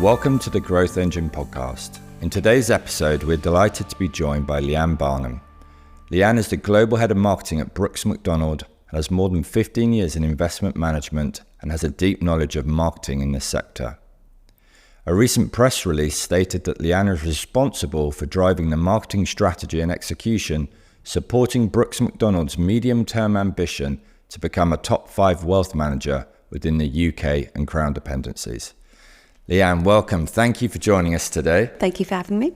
Welcome to the Growth Engine podcast. In today's episode, we're delighted to be joined by Leanne Barnham. Leanne is the Global Head of Marketing at Brooks Macdonald and has more than 15 years in investment management and has a deep knowledge of marketing in this sector. A recent press release stated that Leanne is responsible for driving the marketing strategy and execution, supporting Brooks Macdonald's medium-term ambition to become a top 5 wealth manager within the UK and Crown dependencies. Leanne, welcome. Thank you for joining us today. Thank you for having me.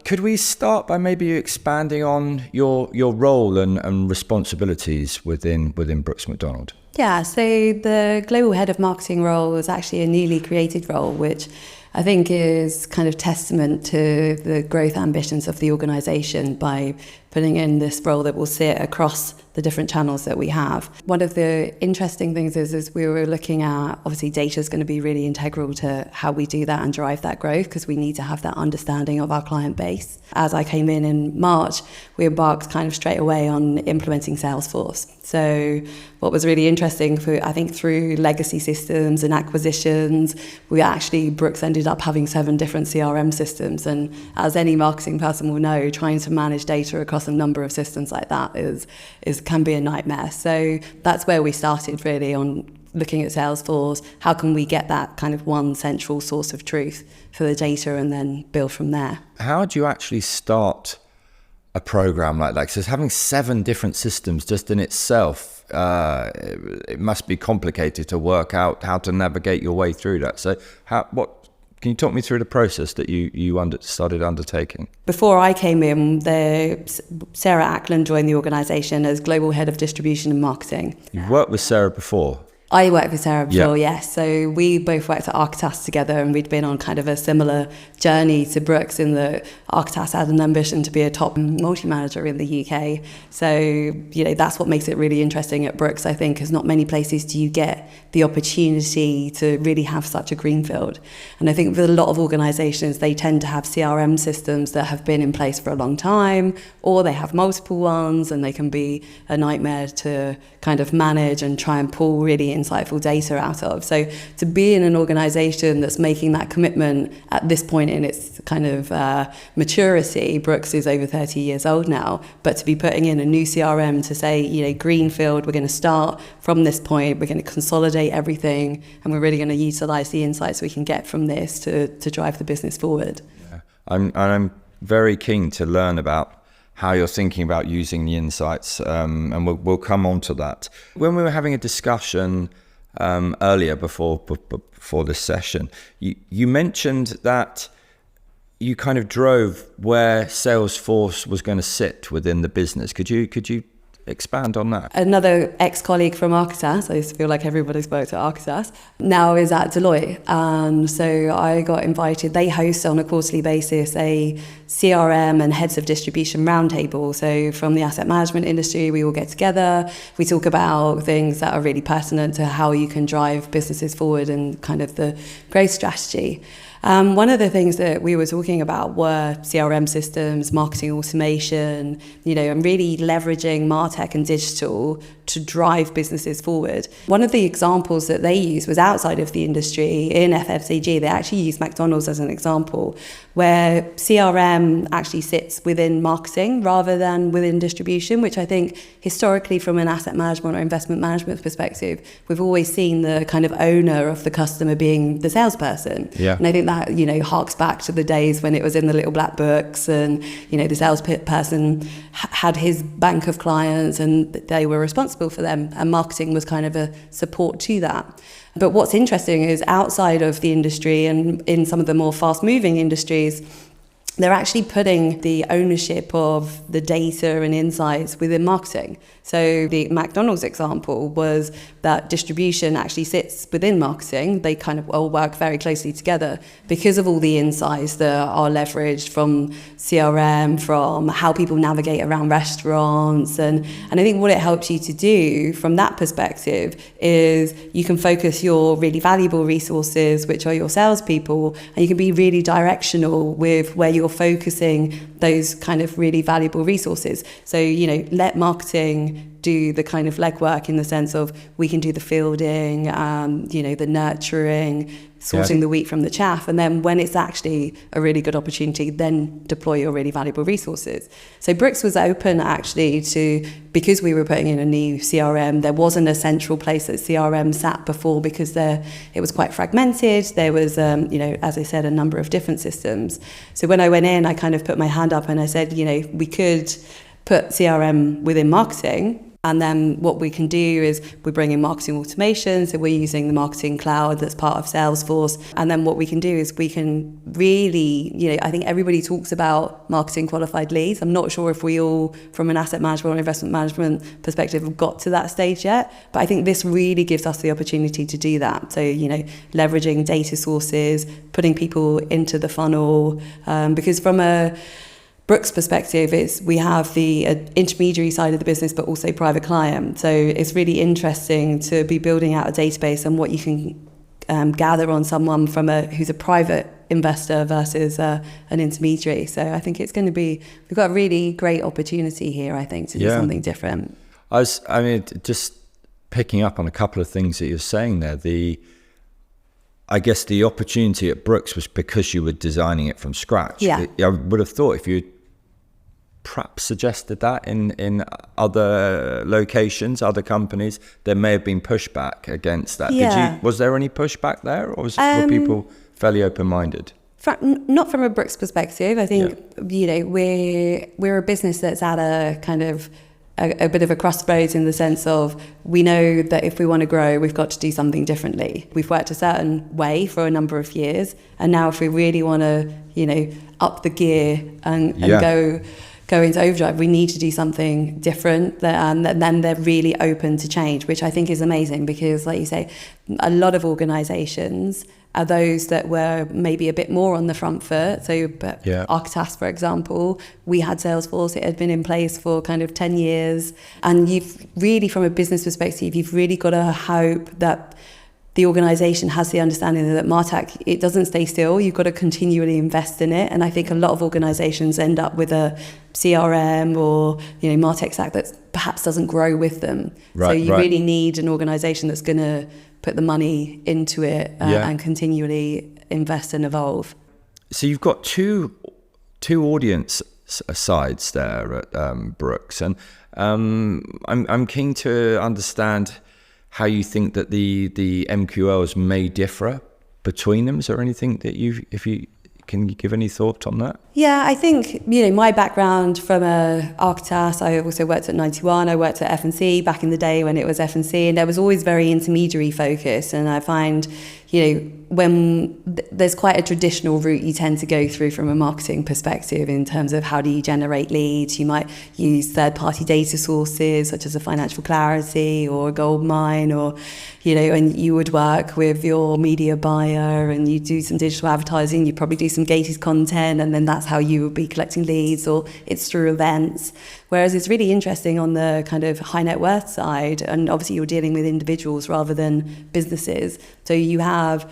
Could we start by maybe expanding on your role and responsibilities within Brooks Macdonald? Yeah, so the Global Head of Marketing role is actually a newly created role, which I think is kind of testament to the growth ambitions of the organisation by putting in this role that will sit across the different channels that we have. One of the interesting things is we were looking at, obviously data is going to be really integral to how we do that and drive that growth, because we need to have that understanding of our client base. As I came in March, we embarked kind of straight away on implementing Salesforce. So what was really interesting, I think through legacy systems and acquisitions, Brooks ended up having 7 different CRM systems. And as any marketing person will know, trying to manage data across a number of systems like that can be a nightmare. So that's where we started really on looking at Salesforce. How can we get that kind of one central source of truth for the data and then build from there? How do you actually start a program like that? Because having 7 different systems just in itself, it must be complicated to work out how to navigate your way through that. So can you talk me through the process that you started undertaking? Before I came in, Sarah Ackland joined the organisation as Global Head of Distribution and Marketing. You've worked with Sarah before? I worked with Sarah before, yes. So we both worked at Architas together, and we'd been on kind of a similar journey to Brooks in that Architas had an ambition to be a top multi-manager in the UK. So, that's what makes it really interesting at Brooks, I think, because not many places do you get the opportunity to really have such a greenfield. And I think with a lot of organisations, they tend to have CRM systems that have been in place for a long time, or they have multiple ones, and they can be a nightmare to kind of manage and try and pull really insightful data out of. So to be in an organisation that's making that commitment at this point in its kind of maturity, Brooks is over 30 years old now, but to be putting in a new CRM to say, greenfield, we're going to start from this point, we're going to consolidate everything, and we're really going to utilise the insights we can get from this to drive the business forward. Yeah. I'm very keen to learn about how you're thinking about using the insights, and we'll come on to that. When we were having a discussion earlier before this session, you mentioned that you kind of drove where Salesforce was going to sit within the business. Could you expand on that? Another ex-colleague from Architas, I feel like everybody's worked at Architas, now is at Deloitte. So I got invited. They host on a quarterly basis a CRM and heads of distribution roundtable. So from the asset management industry, we all get together. We talk about things that are really pertinent to how you can drive businesses forward and kind of the growth strategy. One of the things that we were talking about were CRM systems, marketing automation, and really leveraging MarTech and digital to drive businesses forward. One of the examples that they used was outside of the industry in FMCG. They actually used McDonald's as an example, where CRM actually sits within marketing rather than within distribution, which I think historically from an asset management or investment management perspective, we've always seen the kind of owner of the customer being the salesperson. Yeah. And I think that, harks back to the days when it was in the little black books and, the salesperson had his bank of clients and they were responsible for them, and marketing was kind of a support to that. But what's interesting is outside of the industry and in some of the more fast-moving industries, they're actually putting the ownership of the data and insights within marketing. So the McDonald's example was that distribution actually sits within marketing. They kind of all work very closely together because of all the insights that are leveraged from CRM, from how people navigate around restaurants. And I think what it helps you to do from that perspective is you can focus your really valuable resources, which are your salespeople, and you can be really directional with where you're focusing those kind of really valuable resources. So, let marketing do the kind of legwork in the sense of we can do the fielding, the nurturing, sorting the wheat from the chaff. And then when it's actually a really good opportunity, then deploy your really valuable resources. So Brooks was open actually to, because we were putting in a new CRM, there wasn't a central place that CRM sat before, because it was quite fragmented. There was, as I said, a number of different systems. So when I went in, I kind of put my hand up and I said, we could put CRM within marketing. And then what we can do is we bring in marketing automation. So we're using the marketing cloud that's part of Salesforce. And then what we can do is we can really, I think everybody talks about marketing qualified leads. I'm not sure if we all, from an asset management or investment management perspective, have got to that stage yet. But I think this really gives us the opportunity to do that. So, leveraging data sources, putting people into the funnel. Because from a Brooks' perspective is we have the intermediary side of the business, but also private client. So it's really interesting to be building out a database and what you can gather on someone who's a private investor versus an intermediary. So I think we've got a really great opportunity here, I think, to do something different. Just picking up on a couple of things that you're saying there, I guess the opportunity at Brooks was because you were designing it from scratch. Yeah. I would have thought if you perhaps suggested that in other locations, other companies, there may have been pushback against that. Yeah. Was there any pushback there, or were people fairly open-minded? Not from a Brooks perspective. I think, we're a business that's at a kind of a bit of a crossroads, in the sense of we know that if we want to grow, we've got to do something differently. We've worked a certain way for a number of years, and now if we really want to, up the gear and go into overdrive, we need to do something different. And then they're really open to change, which I think is amazing, because, like you say, a lot of organisations are those that were maybe a bit more on the front foot. So Architas, for example, we had Salesforce, it had been in place for kind of 10 years. And you've really, from a business perspective, you've really got to hope that the organisation has the understanding that MarTech, it doesn't stay still. You've got to continually invest in it. And I think a lot of organisations end up with a CRM or MarTech stack that perhaps doesn't grow with them. So you really need an organisation that's going to put the money into it and continually invest and evolve. So you've got two audience sides there at Brooks, and I'm keen to understand how you think that the MQLs may differ between them. Is there anything that can you give any thought on that? Yeah, I think, my background from Architas, I also worked at 91, I worked at F&C back in the day when it was F&C, and there was always very intermediary focus. And I find, when there's quite a traditional route you tend to go through from a marketing perspective in terms of how do you generate leads. You might use third-party data sources such as a Financial Clarity or a Goldmine, or, and you would work with your media buyer and you do some digital advertising, you probably do some gated content, and then that's how you would be collecting leads, or it's through events. Whereas it's really interesting on the kind of high net worth side, and obviously you're dealing with individuals rather than businesses. So you have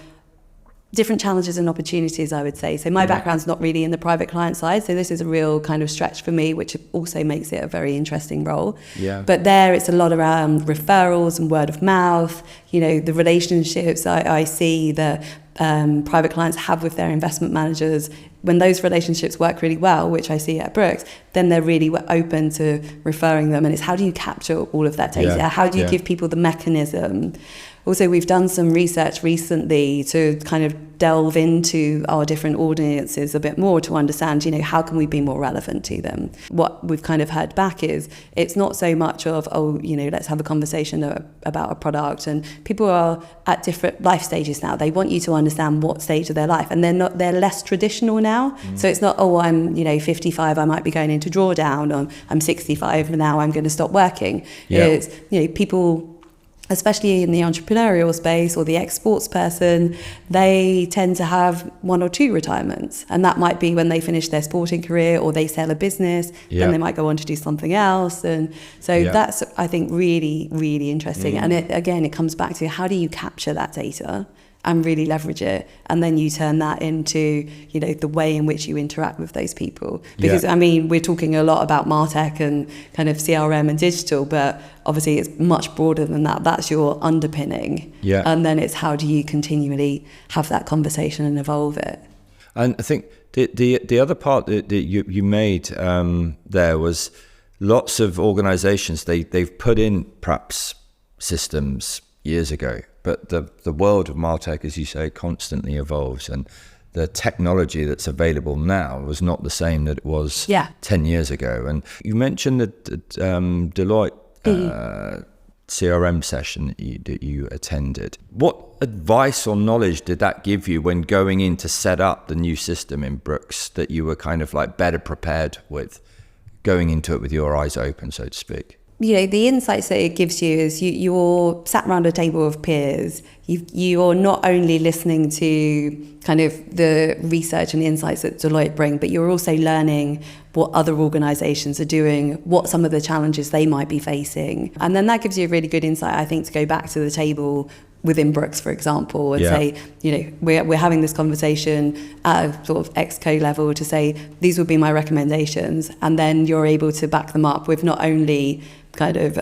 different challenges and opportunities, I would say. So my background's not really in the private client side, so this is a real kind of stretch for me, which also makes it a very interesting role. Yeah. But there it's a lot around referrals and word of mouth, the relationships I see that private clients have with their investment managers. When those relationships work really well, which I see at Brooks, then they're really open to referring them. And it's how do you capture all of that data? How do you give people the mechanism? Also, we've done some research recently to kind of delve into our different audiences a bit more to understand, how can we be more relevant to them? What we've kind of heard back is it's not so much of, let's have a conversation about a product. And people are at different life stages now. They want you to understand what stage of their life, and they're less traditional now. So it's not, I'm 55, I might be going into drawdown, or I'm 65 now, I'm going to stop working. It's people, especially in the entrepreneurial space or the ex-sports person, they tend to have one or two retirements. And that might be when they finish their sporting career or they sell a business, then they might go on to do something else. And so that's, I think, really, really interesting. And it comes back to how do you capture that data and really leverage it. And then you turn that into, the way in which you interact with those people. Because, we're talking a lot about MarTech and kind of CRM and digital, but obviously it's much broader than that. That's your underpinning. Yeah. And then it's how do you continually have that conversation and evolve it. And I think the other part that you made there was lots of organizations, they've put in perhaps systems years ago, but the world of MarTech, as you say, constantly evolves, and the technology that's available now was not the same that it was 10 years ago. And you mentioned the Deloitte CRM session that you attended. What advice or knowledge did that give you when going in to set up the new system in Brooks that you were kind of like better prepared with, going into it with your eyes open, so to speak? The insights that it gives you is you're sat around a table of peers. You're not only listening to kind of the research and the insights that Deloitte bring, but you're also learning what other organisations are doing, what some of the challenges they might be facing. And then that gives you a really good insight, I think, to go back to the table within Brooks, for example, and say, we're having this conversation at a sort of exco level to say, these would be my recommendations. And then you're able to back them up with not only kind of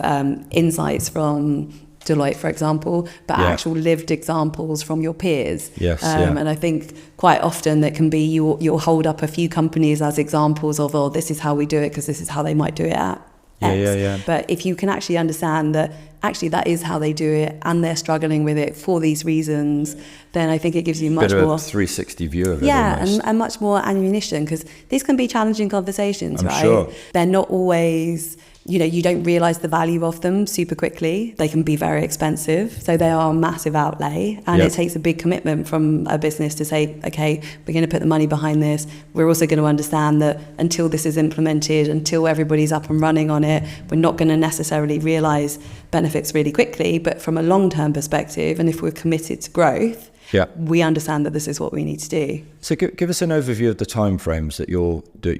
insights from Deloitte, for example, but actual lived examples from your peers. And I think quite often that can be you'll hold up a few companies as examples of, this is how we do it because this is how they might do it at X. But if you can actually understand that actually that is how they do it and they're struggling with it for these reasons, then I think it gives you much bit of more a 360 view of it. And much more ammunition, because these can be challenging conversations, right? Sure. They're not always, you don't realise the value of them super quickly. They can be very expensive, so they are a massive outlay, and it takes a big commitment from a business to say, okay, we're going to put the money behind this. We're also going to understand that until this is implemented, until everybody's up and running on it, we're not going to necessarily realise benefits really quickly, but from a long-term perspective, and if we're committed to growth, we understand that this is what we need to do. So give us an overview of the timeframes that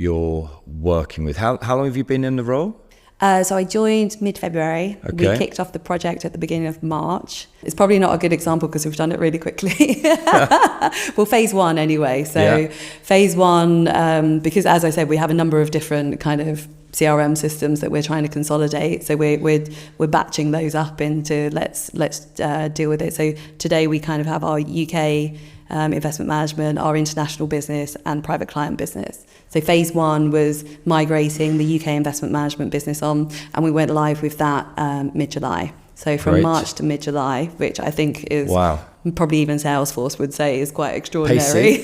you're working with. How long have you been in the role? So I joined mid-February. Okay. We kicked off the project at the beginning of March. It's probably not a good example because we've done it really quickly. Well, phase one anyway. So phase one, because as I said, we have a number of different kind of CRM systems that we're trying to consolidate. So we're batching those up into let's deal with it. So today we kind of have our UK investment management, our international business and private client business. So phase one was migrating the UK investment management business on, and we went live with that mid-July. So from March to mid-July, which I think is probably even Salesforce would say is quite extraordinary.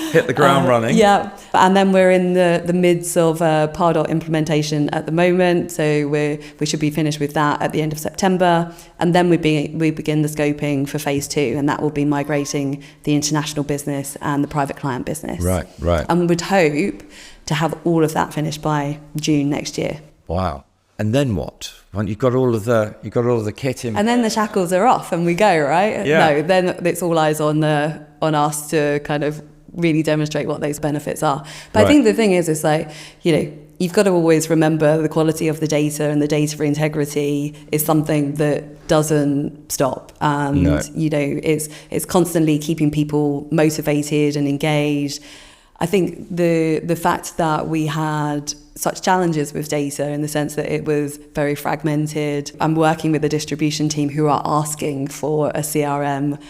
Hit the ground running. And then we're in the midst of Pardot implementation at the moment. So we should be finished with that at the end of September. And then we begin the scoping for phase two, and that will be migrating the international business and the private client business. Right. And we would hope to have all of that finished by June next year. Wow. And then what? When you've got all of the kit in, and then the shackles are off, and we go, right? No, then it's all eyes on us to kind of really demonstrate what those benefits are. But I think the thing is like, you've got to always remember the quality of the data, and the data for integrity is something that doesn't stop. And it's constantly keeping people motivated and engaged. I think the fact that we had such challenges with data in the sense that it was very fragmented. I'm working with a distribution team who are asking for a CRM,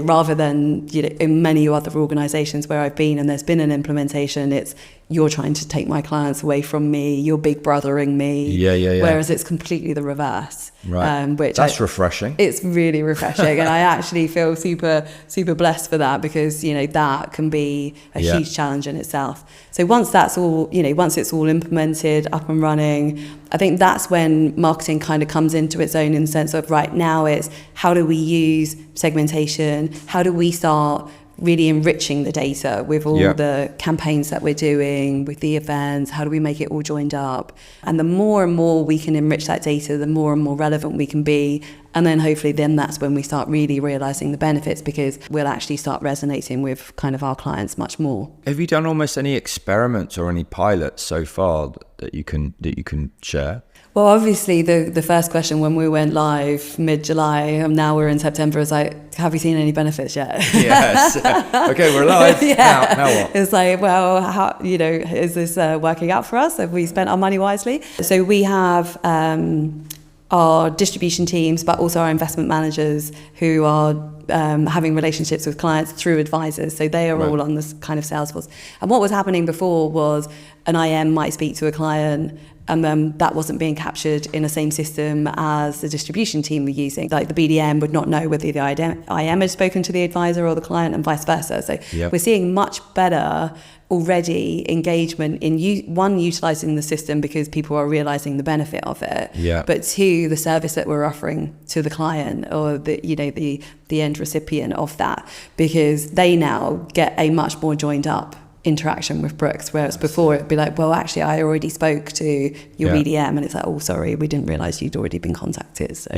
rather than, in many other organisations where I've been and there's been an implementation, it's you're trying to take my clients away from me, you're big brothering me. Whereas it's completely the reverse. Right. That's refreshing. It's really refreshing. And I actually feel super, super blessed for that, because, that can be a huge challenge in itself. So once that's all, once it's all implemented, up and running, I think that's when marketing kind of comes into its own, in the sense of right now it's how do we use segmentation? How do we start really enriching the data with all the campaigns that we're doing, with the events? How do we make it all joined up? And the more and more we can enrich that data, the more and more relevant we can be. And then hopefully that's when we start really realising the benefits, because we'll actually start resonating with kind of our clients much more. Have you done almost any experiments or any pilots so far that you can share? Well, obviously, the first question when we went live mid-July, and now we're in September, is like, have we seen any benefits yet? Yes. Okay, we're live. Yeah. Now what? It's like, well, how, is this working out for us? Have we spent our money wisely? So we have our distribution teams, but also our investment managers who are having relationships with clients through advisors. So they are all on this kind of Salesforce. And what was happening before was an IM might speak to a client, and then that wasn't being captured in the same system as the distribution team were using. Like the BDM would not know whether the IM had spoken to the advisor or the client, and vice versa. So we're seeing much better already engagement in utilising the system because people are realising the benefit of it. But two, the service that we're offering to the client or the end recipient of that, because they now get a much more joined up interaction with Brooks, whereas before it'd be like, well, actually I already spoke to your BDM, and it's like, oh, sorry, we didn't realise you'd already been contacted. So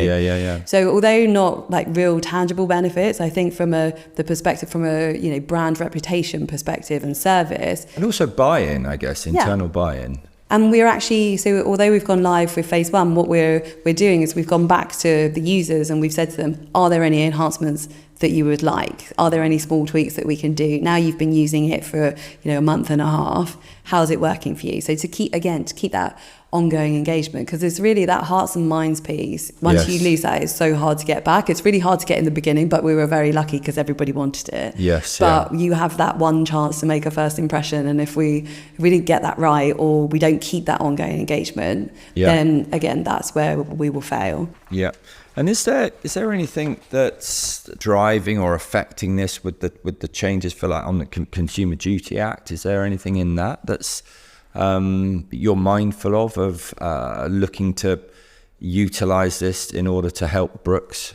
so although not like real tangible benefits, I think from the perspective from a brand reputation perspective and service, and also buy-in, I guess, internal buy-in. And we're actually, so although we've gone live with phase one, what we're doing is we've gone back to the users and we've said to them, are there any enhancements that you would like? Are there any small tweaks that we can do? Now you've been using it for a month and a half. How's it working for you? So to keep that ongoing engagement, because it's really that hearts and minds piece. Once you lose that, it's so hard to get back. It's really hard to get in the beginning, but we were very lucky because everybody wanted it. But you have that one chance to make a first impression, and if we didn't get that right, or we don't keep that ongoing engagement, then again, that's where we will fail. And is there anything that's driving or affecting this with the changes for like on the Consumer Duty Act? Is there anything in that's you're mindful of looking to utilise this in order to help Brooks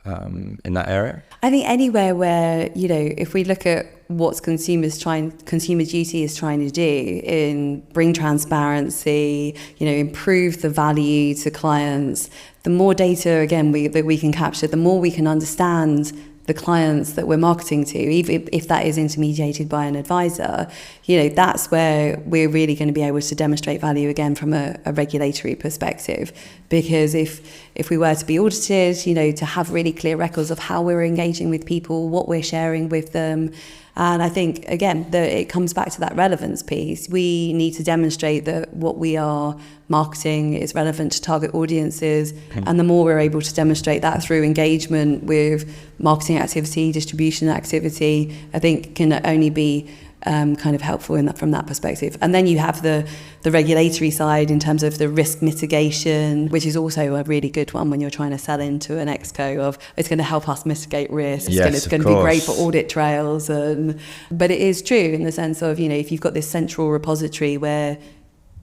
in that area? I think anywhere where, if we look at what Consumer Duty is trying to do in bring transparency, improve the value to clients, the more data, again, that we can capture, the more we can understand the clients that we're marketing to, even if that is intermediated by an advisor, that's where we're really going to be able to demonstrate value again from a regulatory perspective. Because if we were to be audited, to have really clear records of how we're engaging with people, what we're sharing with them. And I think, again, it comes back to that relevance piece. We need to demonstrate that what we are marketing is relevant to target audiences. And the more we're able to demonstrate that through engagement with marketing activity, distribution activity, I think can only be kind of helpful from that perspective. And then you have the regulatory side in terms of the risk mitigation, which is also a really good one when you're trying to sell into an exco of it's going to help us mitigate risk. It's going to be great for audit trails. But it is true in the sense of, if you've got this central repository where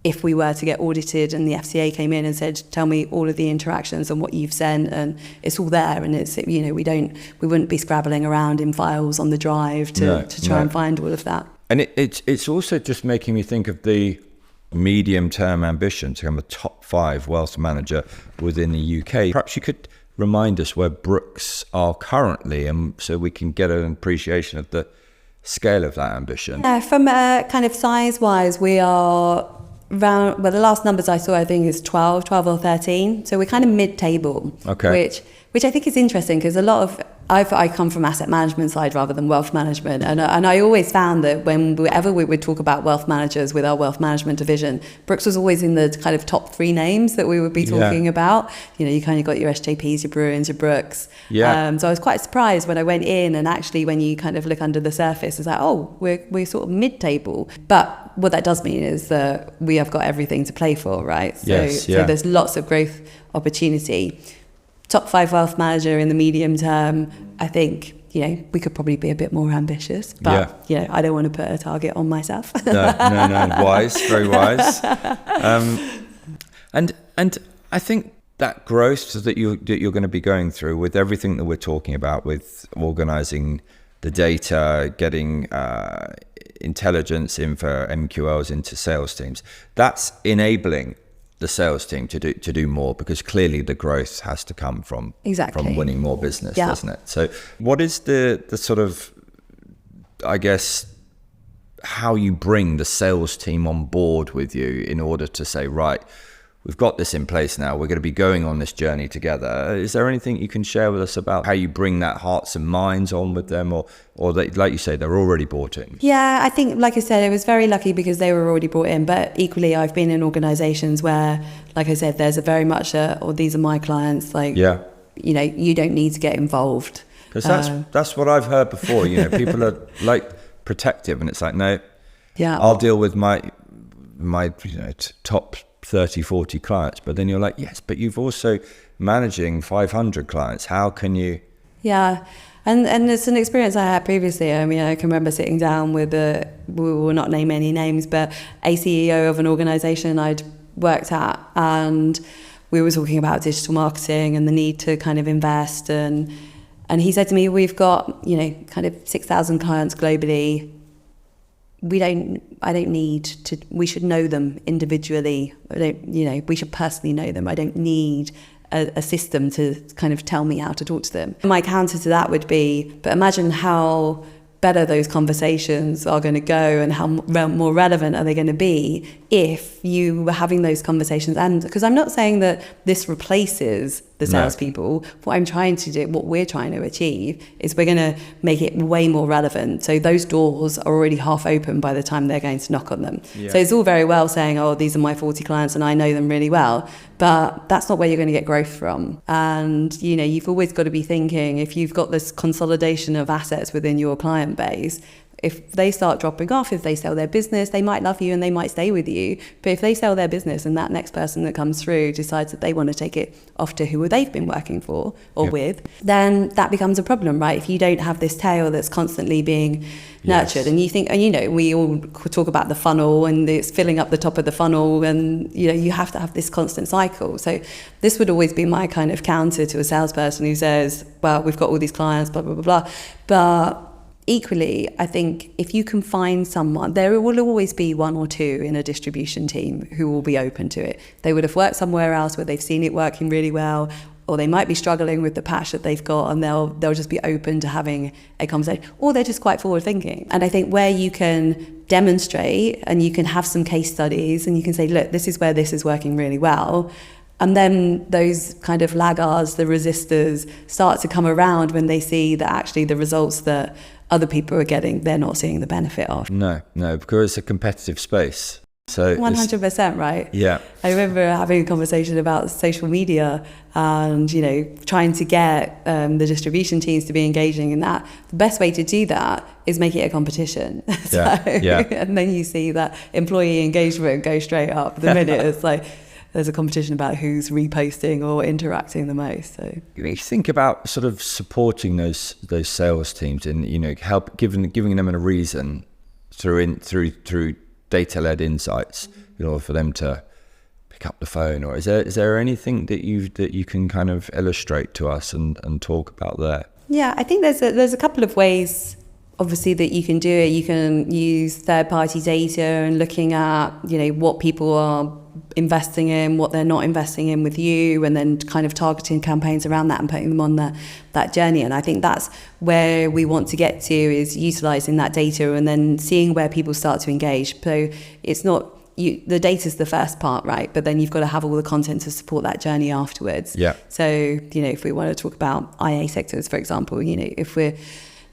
if we were to get audited and the FCA came in and said, tell me all of the interactions and what you've sent, and it's all there, and it's, we wouldn't be scrabbling around in files on the drive to try and find all of that. And it's also just making me think of the medium-term ambition to become a top 5 wealth manager within the UK. Perhaps you could remind us where Brooks are currently, and so we can get an appreciation of the scale of that ambition. Yeah, from kind of size-wise, we are around, the last numbers I saw, I think, is 12 or 13. So we're kind of mid-table, which I think is interesting because a lot of, I come from asset management side rather than wealth management. And I always found that whenever we would talk about wealth managers with our wealth management division, Brooks was always in the kind of top 3 names that we would be talking about. You kind of got your SJPs, your Bruins, your Brooks. So I was quite surprised when I went in, and actually when you kind of look under the surface, it's like, oh, we're sort of mid-table. But what that does mean is that we have got everything to play for, right? So there's lots of growth opportunity. Top 5 wealth manager in the medium term, I think, we could probably be a bit more ambitious, but, I don't want to put a target on myself. No, wise, very wise. And I think that growth that you're going to be going through with everything that we're talking about, with organising the data, getting intelligence in for MQLs into sales teams, that's enabling the sales team to do more, because clearly the growth has to come from winning more business, doesn't it? So what is the sort of, I guess, how you bring the sales team on board with you in order to say, right, we've got this in place now, we're going to be going on this journey together. Is there anything you can share with us about how you bring that hearts and minds on with them, or they, like you say, they're already bought in? Yeah, I think, like I said, I was very lucky because they were already brought in. But equally, I've been in organisations where, like I said, there's a very much or these are my clients. Like, you know, you don't need to get involved. Because that's what I've heard before. You know, people are like protective, and it's like, no, I'll deal with my top 30, 40 clients. But then you're like, yes, but you've also managing 500 clients. How can you? Yeah. And it's an experience I had previously. I mean, I can remember sitting down with we will not name any names, but a CEO of an organisation I'd worked at, and we were talking about digital marketing and the need to kind of invest. And he said to me, we've got, you know, kind of 6,000 clients globally. I don't need to, we should know them individually. We should personally know them. I don't need a system to kind of tell me how to talk to them. My counter to that would be, but imagine how better those conversations are going to go and how more relevant are they going to be if you were having those conversations. And because I'm not saying that this replaces the salespeople, what I'm trying to do, what we're trying to achieve is we're going to make it way more relevant. So those doors are already half open by the time they're going to knock on them. Yeah. So it's all very well saying, oh, these are my 40 clients and I know them really well, but that's not where you're going to get growth from. And, you know, you've always got to be thinking, if you've got this consolidation of assets within your client base, if they start dropping off, if they sell their business, they might love you and they might stay with you. But if they sell their business and that next person that comes through decides that they want to take it off to who they've been working for or with, then that becomes a problem, right? If you don't have this tail that's constantly being nurtured, and you think, and you know, we all talk about the funnel and it's filling up the top of the funnel, and you know, you have to have this constant cycle. So this would always be my kind of counter to a salesperson who says, well, we've got all these clients, blah, blah, blah, blah. But equally, I think if you can find someone, there will always be one or two in a distribution team who will be open to it. They would have worked somewhere else where they've seen it working really well, or they might be struggling with the patch that they've got, and they'll just be open to having a conversation, or they're just quite forward thinking. And I think where you can demonstrate and you can have some case studies and you can say, look, this is where this is working really well. And then those kind of laggards, the resistors, start to come around when they see that actually the results that other people are getting, they're not seeing the benefit of. No, because it's a competitive space. So 100%, right? Yeah. I remember having a conversation about social media and, you know, trying to get the distribution teams to be engaging in that. The best way to do that is make it a competition. And then you see that employee engagement go straight up the minute it's like there's a competition about who's reposting or interacting the most. So you think about sort of supporting those sales teams and, you know, help giving them a reason through data-led insights, you know, for them to pick up the phone. Or is there anything that you can kind of illustrate to us and talk about there? Yeah, I think there's a couple of ways, obviously, that you can do it. You can use third-party data and looking at, you know, what people are investing in, what they're not investing in with you, and then kind of targeting campaigns around that and putting them on that journey. And I think that's where we want to get to, is utilizing that data and then seeing where people start to engage. So it's not the data's the first part, right? But then you've got to have all the content to support that journey afterwards. Yeah. So, you know, if we want to talk about IA sectors, for example, you know, if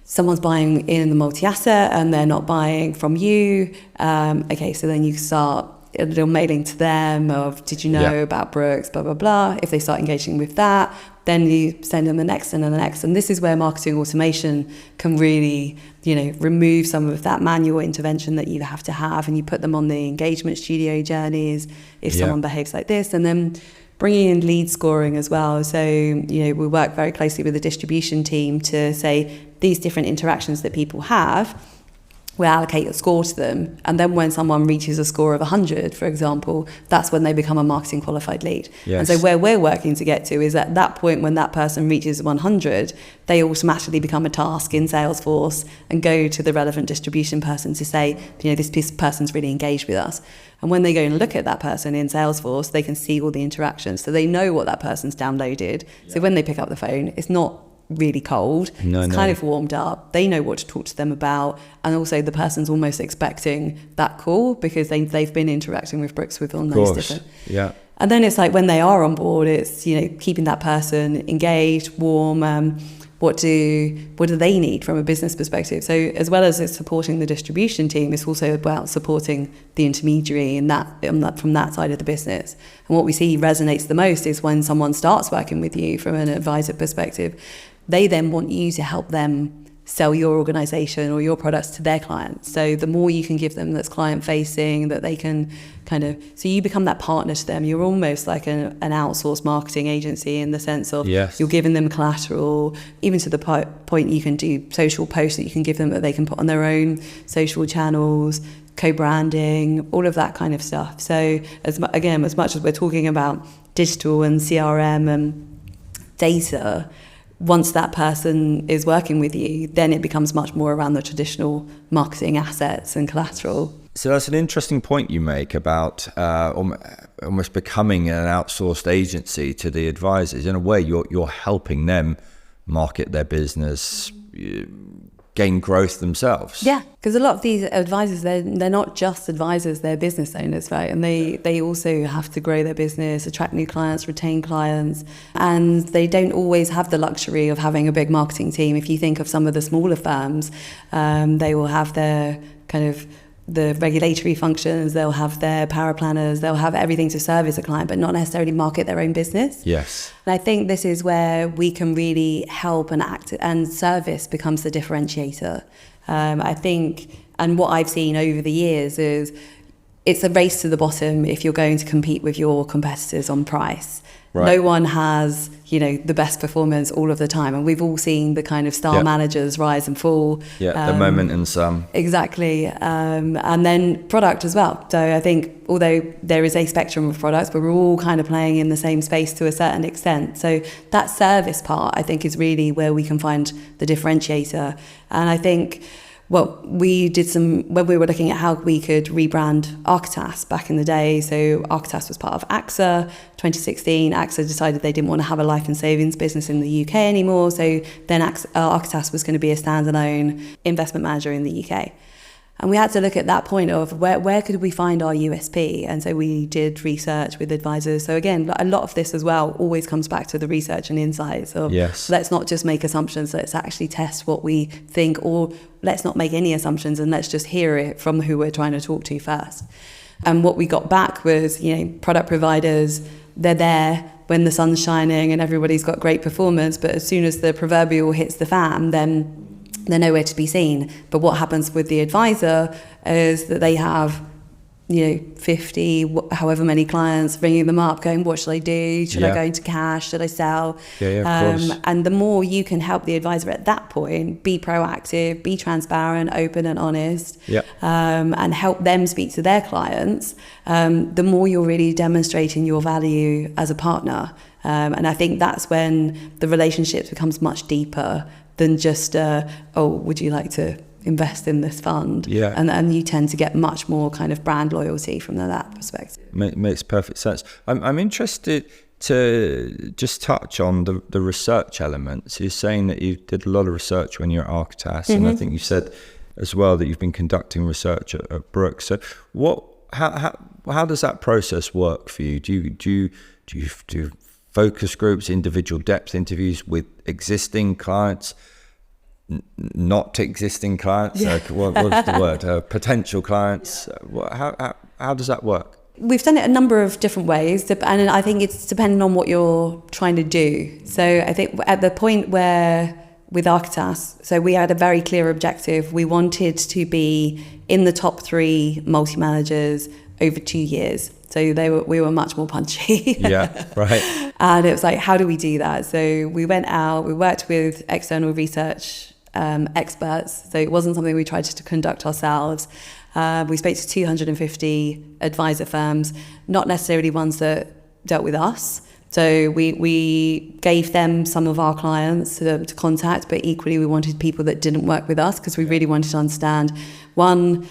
someone's buying in the multi-asset and they're not buying from you, okay, so then you start a little mailing to them of, did you know about Brooks, blah, blah, blah. If they start engaging with that, then you send them the next and the next. And this is where marketing automation can really, you know, remove some of that manual intervention that you have to have, and you put them on the engagement studio journeys if someone behaves like this. And then bringing in lead scoring as well. So, you know, we work very closely with the distribution team to say these different interactions that people have, we'll allocate a score to them. And then when someone reaches a score of 100, for example, that's when they become a marketing qualified lead. Yes. And so where we're working to get to is at that point when that person reaches 100, they automatically become a task in Salesforce and go to the relevant distribution person to say, you know, this person's really engaged with us. And when they go and look at that person in Salesforce, they can see all the interactions. So they know what that person's downloaded. Yeah. So when they pick up the phone, it's not really cold, it's kind of warmed up, they know what to talk to them about, and also the person's almost expecting that call because they've been interacting with Brooks with all those different And then it's like when they are on board, it's, keeping that person engaged, warm. What do they need from a business perspective? So as well as it's supporting the distribution team, it's also about supporting the intermediary and that from that side of the business. And what we see resonates the most is when someone starts working with you from an advisor perspective, they then want you to help them sell your organization or your products to their clients. So the more you can give them that's client facing, that they can so you become that partner to them. You're almost like an outsourced marketing agency in the sense of you're giving them collateral, even to the point you can do social posts that you can give them that they can put on their own social channels, co-branding, all of that kind of stuff. So as much as we're talking about digital and CRM and data, once that person is working with you, then it becomes much more around the traditional marketing assets and collateral. So that's an interesting point you make about almost becoming an outsourced agency to the advisors. In a way, you're helping them market their business, gain growth themselves. Yeah, because a lot of these advisors, they're not just advisors, they're business owners, right? And they also have to grow their business, attract new clients, retain clients, and they don't always have the luxury of having a big marketing team. If you think of some of the smaller firms, they will have their the regulatory functions, they'll have their power planners, they'll have everything to service a client, but not necessarily market their own business. Yes. And I think this is where we can really help and act, and service becomes the differentiator. I think, and what I've seen over the years is it's a race to the bottom if you're going to compete with your competitors on price. Right. No one has, the best performance all of the time. And we've all seen the kind of star managers rise and fall. Yeah, the moment in some. Exactly. And then product as well. So I think although there is a spectrum of products, but we're all kind of playing in the same space to a certain extent. So that service part, I think, is really where we can find the differentiator. And I think we did when we were looking at how we could rebrand Architas back in the day. So Architas was part of AXA. 2016, AXA decided they didn't want to have a life and savings business in the UK anymore. So then Architas was going to be a standalone investment manager in the UK. And we had to look at that point of where could we find our USP? And so we did research with advisors. So again, a lot of this as well always comes back to the research and insights of let's not just make assumptions, let's actually test what we think, or let's not make any assumptions and let's just hear it from who we're trying to talk to first. And what we got back was, product providers, they're there when the sun's shining and everybody's got great performance, but as soon as the proverbial hits the fan, then they're nowhere to be seen. But what happens with the advisor is that they have, 50, however many clients ringing them up going, what should I do? Should I go into cash? Should I sell? Of course. And the more you can help the advisor at that point, be proactive, be transparent, open and honest, and help them speak to their clients, the more you're really demonstrating your value as a partner. And I think that's when the relationship becomes much deeper than just, would you like to invest in this fund? Yeah. And you tend to get much more kind of brand loyalty from that perspective. Makes perfect sense. I'm interested to just touch on the research elements. You're saying that you did a lot of research when you were at Architas, and I think you said as well that you've been conducting research at Brooks. So how does that process work for you? Do you do focus groups, individual depth interviews with existing clients, not existing clients? What's the word? Potential clients. How does that work? We've done it a number of different ways, and I think it's depending on what you're trying to do. So I think at the point where with Architas, so we had a very clear objective. We wanted to be in the top 3 multi-managers over 2 years. So we were much more punchy. Yeah, right. And it was like, how do we do that? So we went out, we worked with external research experts. So it wasn't something we tried to conduct ourselves. We spoke to 250 advisor firms, not necessarily ones that dealt with us. So we gave them some of our clients to contact, but equally we wanted people that didn't work with us because we really wanted to understand, one,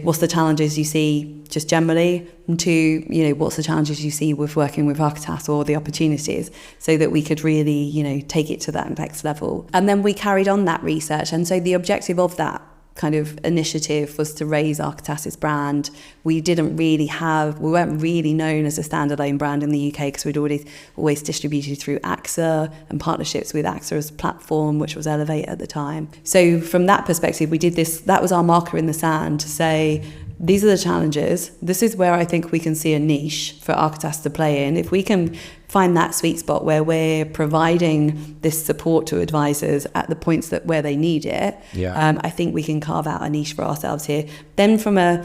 what's the challenges you see just generally, and 2, what's the challenges you see with working with Architas or the opportunities, so that we could really, take it to that next level. And then we carried on that research. And so the objective of that kind of initiative was to raise Architas' brand. We weren't really known as a standalone brand in the UK because we'd always distributed through AXA and partnerships with AXA as a platform, which was Elevate at the time. So from that perspective, we did this. That was our marker in the sand to say, these are the challenges. This is where I think we can see a niche for Architas to play in. If we can find that sweet spot where we're providing this support to advisors at the points where they need it, I think we can carve out a niche for ourselves here. Then from a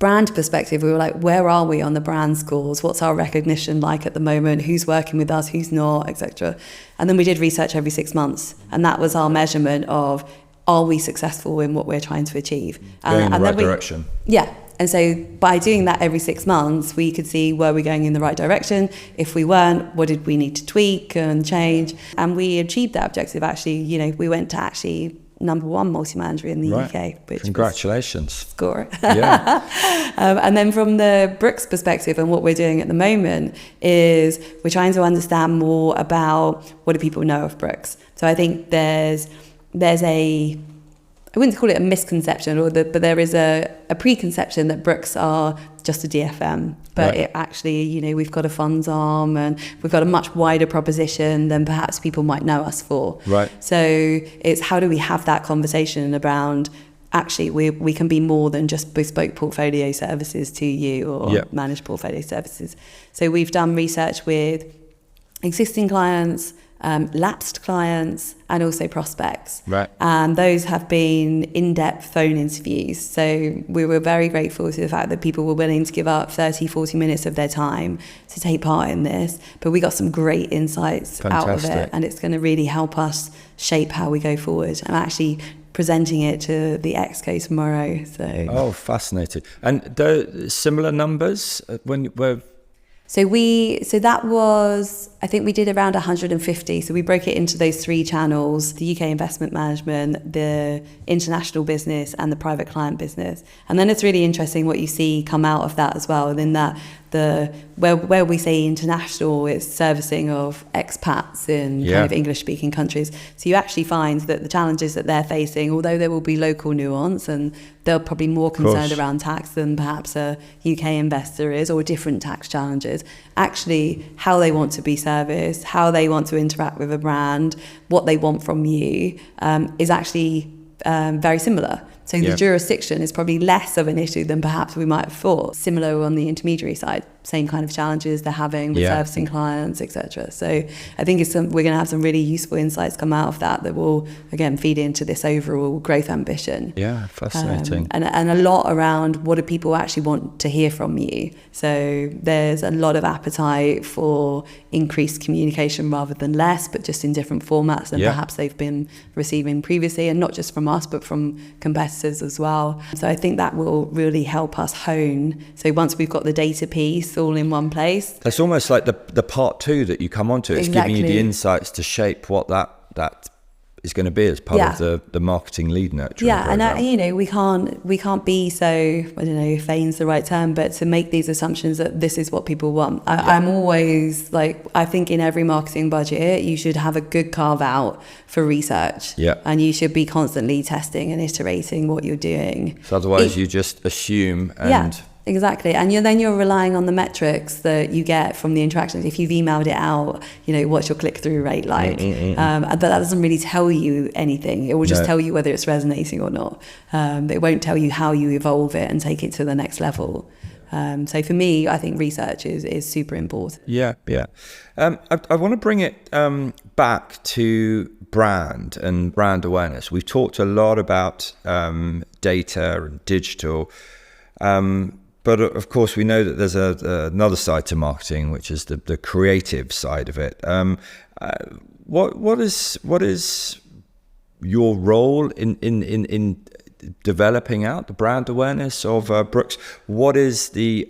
brand perspective, we were like, where are we on the brand scores? What's our recognition like at the moment? Who's working with us? Who's not, etc. And then we did research every 6 months. And that was our measurement of, are we successful in what we're trying to achieve? Going in the right direction. Yeah. And so by doing that every 6 months, we could see, were we going in the right direction? If we weren't, what did we need to tweak and change? And we achieved that objective. Actually, we went to actually number 1 multi-manager in the UK. Which Congratulations. Score. Yeah. And then from the Brooks perspective, and what we're doing at the moment is we're trying to understand more about what do people know of Brooks. So I think there's a, I wouldn't call it a misconception, but there is a preconception that Brooks are just a DFM. But it actually, we've got a funds arm and we've got a much wider proposition than perhaps people might know us for. Right. So it's how do we have that conversation around, actually, we can be more than just bespoke portfolio services to you or managed portfolio services. So we've done research with existing clients, lapsed clients, and also prospects. Right. And those have been in-depth phone interviews. So we were very grateful to the fact that people were willing to give up 30, 40 minutes of their time to take part in this. But we got some great insights out of it. And it's going to really help us shape how we go forward. I'm actually presenting it to the Exco tomorrow. So. Fascinating. And similar numbers when we're... So that was, I think we did around 150. So we broke it into those 3 channels: the UK investment management, the international business, and the private client business. And then it's really interesting what you see come out of that as well. And in that, where we say international, it's servicing of expats in kind of English-speaking countries. So you actually find that the challenges that they're facing, although there will be local nuance, and they're probably more concerned around tax than perhaps a UK investor is, or different tax challenges, actually how they want to be serviced, how they want to interact with a brand, what they want from you, is actually very similar. So the jurisdiction is probably less of an issue than perhaps we might have thought. Similar on the intermediary side, same kind of challenges they're having with servicing clients, etc. So I think we're going to have some really useful insights come out of that will, again, feed into this overall growth ambition. Yeah, fascinating. And a lot around what do people actually want to hear from you. So there's a lot of appetite for increased communication rather than less, but just in different formats than perhaps they've been receiving previously, and not just from us, but from competitors as well. So I think that will really help us hone. So once we've got the data piece all in one place, it's almost like the part 2 that you come onto. It's giving you the insights to shape what that is going to be as part of the marketing lead nurturing program. And we can't be so, I don't know if vain's the right term, but to make these assumptions that this is what people want. I'm always like, I think in every marketing budget you should have a good carve out for research, and you should be constantly testing and iterating what you're doing. So otherwise you just assume and exactly. And then you're relying on the metrics that you get from the interactions. If you've emailed it out, what's your click-through rate like? But that doesn't really tell you anything. It will just tell you whether it's resonating or not. It won't tell you how you evolve it and take it to the next level. So for me, I think research is super important. Yeah. I want to bring it back to brand and brand awareness. We've talked a lot about data and digital. But of course, we know that there's another side to marketing, which is the creative side of it. What is your role in developing out the brand awareness of Brooks? What is the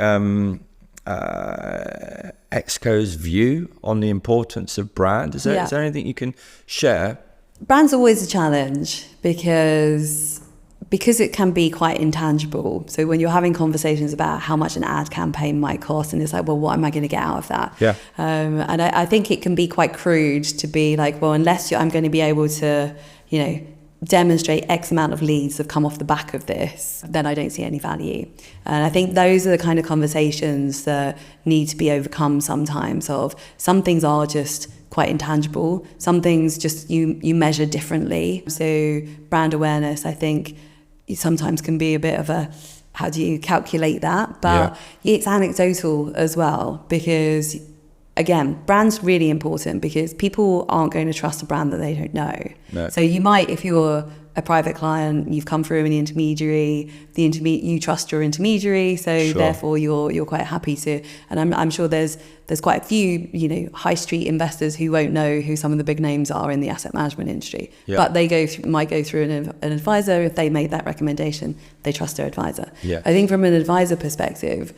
Exco's view on the importance of brand? Is there anything you can share? Brand's always a challenge because it can be quite intangible. So when you're having conversations about how much an ad campaign might cost, and it's like, well, what am I going to get out of that? Yeah. And I think it can be quite crude to be like, well, unless I'm going to be able to, demonstrate X amount of leads have come off the back of this, then I don't see any value. And I think those are the kind of conversations that need to be overcome sometimes. Of some things are just quite intangible, some things just you measure differently. So brand awareness, I think, sometimes can be a bit of a, how do you calculate that? But it's anecdotal as well, because again, brand's really important, because people aren't going to trust a brand that they don't know. No. So you might, if you're a private client, you've come through an intermediary, you trust your intermediary, so therefore you're quite happy to. And I'm sure there's quite a few, high street investors who won't know who some of the big names are in the asset management industry, but they might go through an advisor. If they made that recommendation, they trust their advisor. I think from an advisor perspective,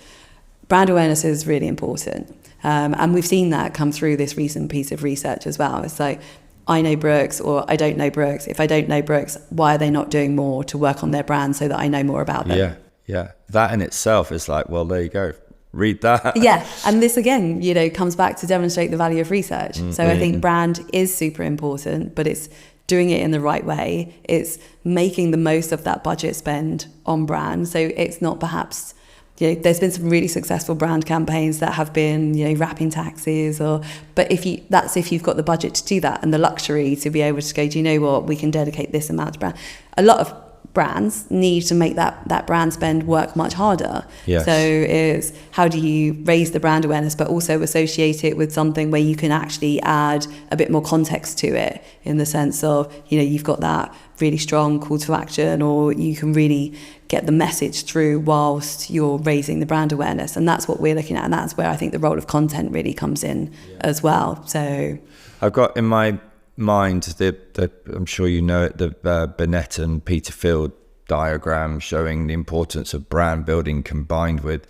brand awareness is really important. And we've seen that come through this recent piece of research as well. It's like, I know Brooks, or I don't know Brooks. If I don't know Brooks, why are they not doing more to work on their brand so that I know more about them? Yeah. That in itself is like, well, there you go. Read that. Yeah. And this again, comes back to demonstrate the value of research. So I think brand is super important, but it's doing it in the right way. It's making the most of that budget spend on brand. So it's not perhaps, there's been some really successful brand campaigns that have been, wrapping taxes, but if you've got the budget to do that and the luxury to be able to go, do you know what, we can dedicate this amount to brand. A lot of brands need to make that brand spend work much harder. Yes. So it's how do you raise the brand awareness, but also associate it with something where you can actually add a bit more context to it, in the sense of, you've got that really strong call to action, or you can really get the message through whilst you're raising the brand awareness. And that's what we're looking at. And that's where I think the role of content really comes in as well. So I've got in my mind the I'm sure you know it, the Burnett and Peter Field diagram showing the importance of brand building combined with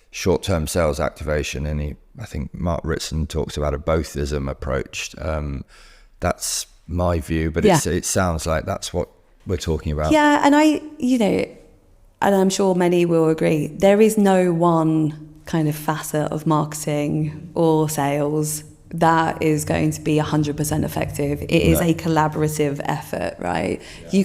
short-term sales activation. And I think Mark Ritson talks about a bothism approach. That's my view, but it sounds like that's what we're talking about. Yeah, and and I'm sure many will agree, there is no one kind of facet of marketing or sales that is going to be 100% effective. It is a collaborative effort, right? Yeah. You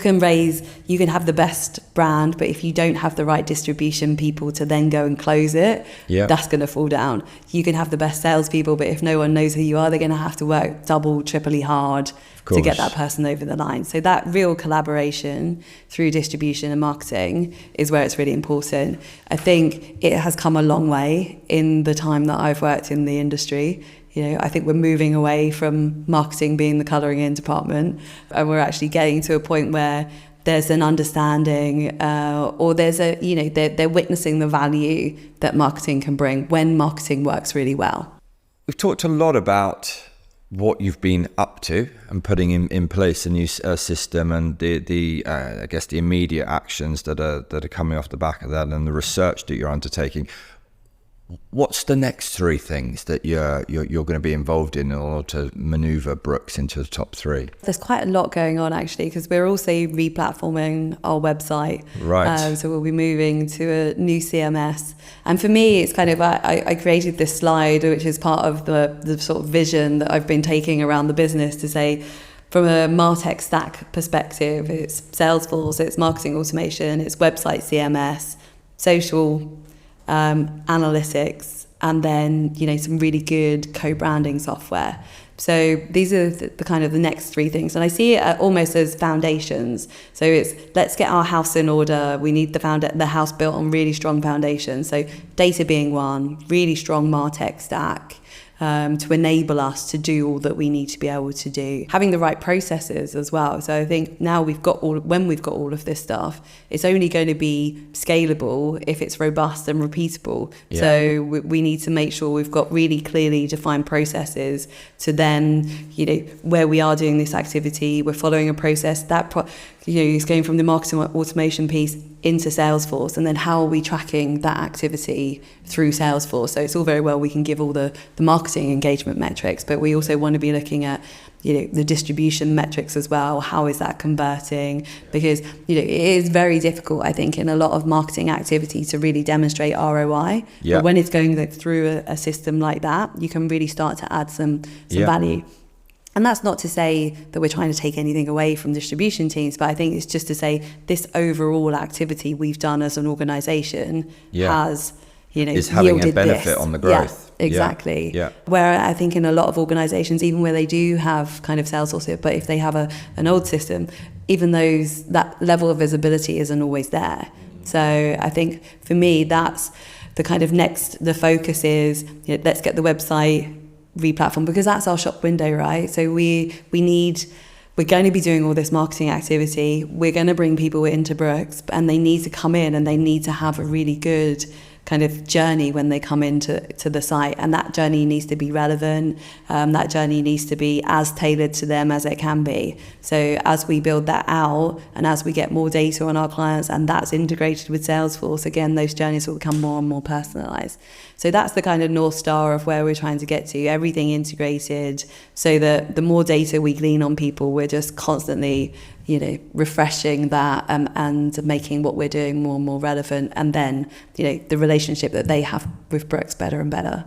can have the best brand, but if you don't have the right distribution people to then go and close it, that's going to fall down. You can have the best salespeople, but if no one knows who you are, they're going to have to work double, triply hard to get that person over the line. So that real collaboration through distribution and marketing is where it's really important. I think it has come a long way in the time that I've worked in the industry. I think we're moving away from marketing being the colouring in department, and we're actually getting to a point where there's an understanding, or there's they're witnessing the value that marketing can bring when marketing works really well. We've talked a lot about what you've been up to and putting in place a new system, and the I guess the immediate actions that are coming off the back of that, and the research that you're undertaking. What's the next three things that you're going to be involved in order to maneuver Brooks into the top three? There's quite a lot going on, actually, because we're also re-platforming our website. Right. So we'll be moving to a new CMS. And for me, it's kind of, I created this slide, which is part of the sort of vision that I've been taking around the business, to say, from a MarTech stack perspective, it's Salesforce, it's marketing automation, it's website CMS, social analytics, and then some really good co-branding software. So these are the kind of the next three things, and I see it almost as foundations. So it's, let's get our house in order. We need the house built on really strong foundations. So data being one, really strong MarTech stack, to enable us to do all that we need to be able to do. Having the right processes as well. So I think now when we've got all of this stuff, it's only going to be scalable if it's robust and repeatable. Yeah. So we need to make sure we've got really clearly defined processes to then, where we are doing this activity, we're following a process it's going from the marketing automation piece into Salesforce, and then how are we tracking that activity through Salesforce? So it's all very well, we can give all the marketing engagement metrics, but we also want to be looking at the distribution metrics as well. How is that converting? Because it is very difficult, I think, in a lot of marketing activity to really demonstrate ROI. But when it's going through a system like that, you can really start to add some value. And that's not to say that we're trying to take anything away from distribution teams, but I think it's just to say this overall activity we've done as an organisation has, is having yielded a benefit this. on the growth. Yeah, exactly. Yeah. Where I think in a lot of organisations, even where they do have kind of Salesforce, but if they have an old system, even that level of visibility isn't always there. So I think for me, that's the kind of the focus is, let's get the website re-platform, because that's our shop window, right? So we're going to be doing all this marketing activity. We're going to bring people into Brooks, and they need to come in and they need to have a really good kind of journey when they come into the site, and that journey needs to be relevant. That journey needs to be as tailored to them as it can be. So as we build that out, and as we get more data on our clients, and that's integrated with Salesforce, again, those journeys will become more and more personalized. So that's the kind of North Star of where we're trying to get to, everything integrated, so that the more data we glean on people, we're just constantly refreshing that and making what we're doing more and more relevant, and then the relationship that they have with Brooks better and better.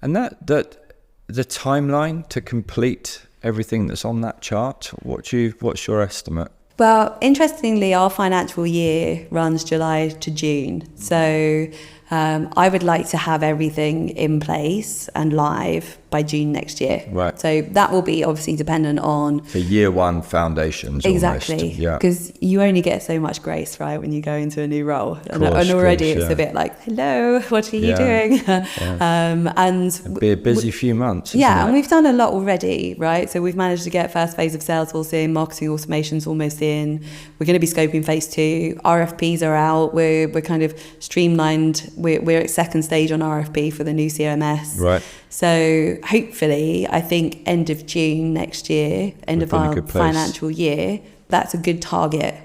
And that the timeline to complete everything that's on that chart, what's your estimate? Well, interestingly, our financial year runs July to June, so I would like to have everything in place and live by June next year. Right. So that will be obviously dependent on... For year one foundations. Exactly. Almost. Yeah. Because you only get so much grace, right, when you go into a new role. And already it's a bit like, hello, what are you doing? And it'd be a busy few months. And we've done a lot already, right? So we've managed to get first phase of Salesforce in, marketing automation's almost in. We're going to be scoping phase 2. RFPs are out. We're kind of streamlined. We're at second stage on RFP for the new CMS. Right. So hopefully, I think end of June next year, end of our financial year, that's a good target.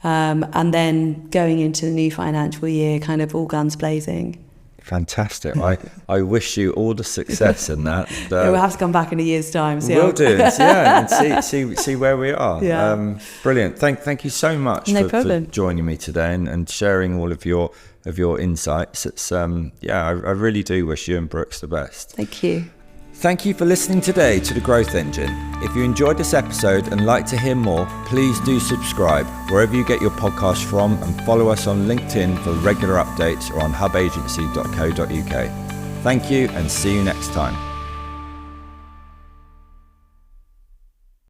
And then going into the new financial year, kind of all guns blazing. Fantastic. I wish you all the success in that. We'll have to come back in a year's time. We'll do, and see where we are. Yeah. Brilliant. Thank you so much for joining me today and sharing all of your insights. It's I really do wish you and Brooks the best. Thank you. Thank you for listening today to The Growth Engine. If you enjoyed this episode and like to hear more, please do subscribe wherever you get your podcast from, and follow us on LinkedIn for regular updates, or on hubagency.co.uk. Thank you, and see you next time.